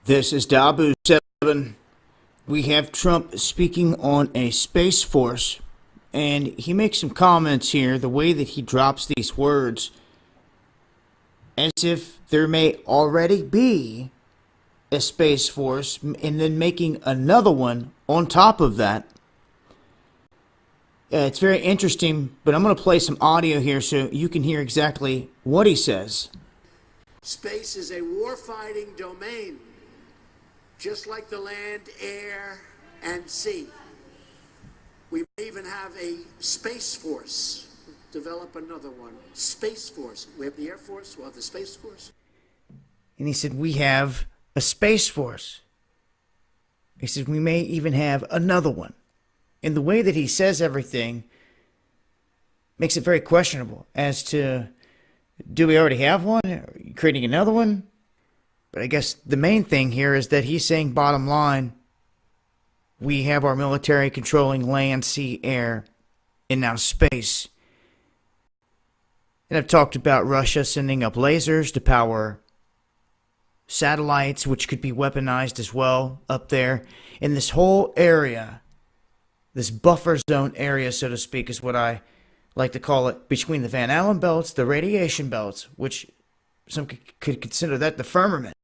This is Dabu 7. We have Trump speaking on a Space Force, and he makes some comments here, the way that he drops these words, as if there may already be a Space Force, and then making another one on top of that. It's very interesting, but I'm going to play some audio here so you can hear exactly what he says. Space is a war-fighting domain, just like the land, air, and sea. We may even have a Space Force. Develop another one. Space Force. We have the Air Force, we'll have the Space Force. And he said, we have a Space Force. He said, we may even have another one. And the way that he says everything makes it very questionable as to, do we already have one? Are you creating another one? But I guess the main thing here is that he's saying, bottom line, we have our military controlling land, sea, air, and now space. And I've talked about Russia sending up lasers to power satellites, which could be weaponized as well up there. In this whole area, this buffer zone area, so to speak, is what I like to call it, between the Van Allen belts, the radiation belts, which some could consider that the firmament,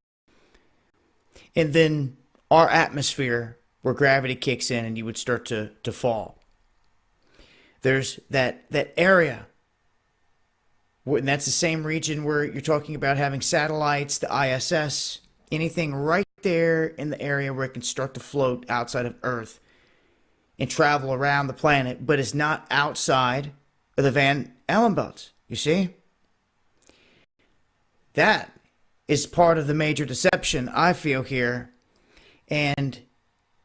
and then our atmosphere, where gravity kicks in and you would start to fall. There's that area, and that's the same region where you're talking about having satellites, the ISS, anything right there in the area where it can start to float outside of Earth and travel around the planet, but it's not outside of the Van Allen belts, you see? That is part of the major deception, I feel, here. And,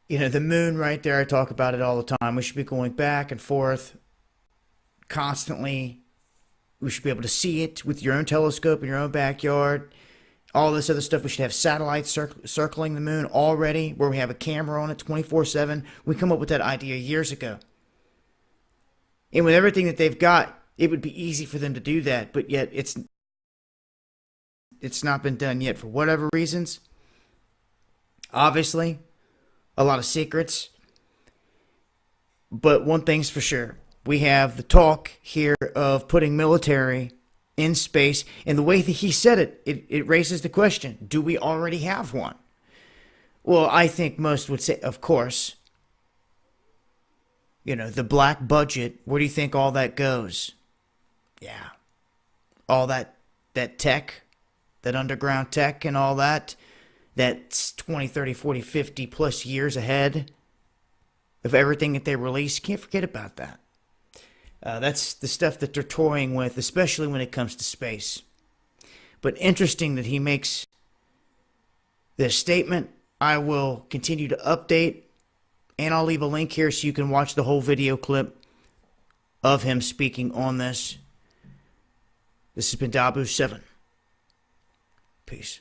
you know, the moon right there, I talk about it all the time. We should be going back and forth constantly. We should be able to see it with your own telescope in your own backyard. All this other stuff. We should have satellites circling the moon already, where we have a camera on it 24/7. We come up with that idea years ago. And with everything that they've got, it would be easy for them to do that. But yet it's not been done yet for whatever reasons. Obviously, a lot of secrets. But one thing's for sure. We have the talk here of putting military in space, and the way that he said it raises the question, do we already have one? Well, I think most would say, of course. You know, the black budget, where do you think all that goes? Yeah. All that tech, that underground tech and all that, that's 20, 30, 40, 50 plus years ahead of everything that they release. Can't forget about that. That's the stuff that they're toying with, especially when it comes to space. But interesting that he makes this statement. I will continue to update, and I'll leave a link here so you can watch the whole video clip of him speaking on this. This has been Dabu 7. Peace.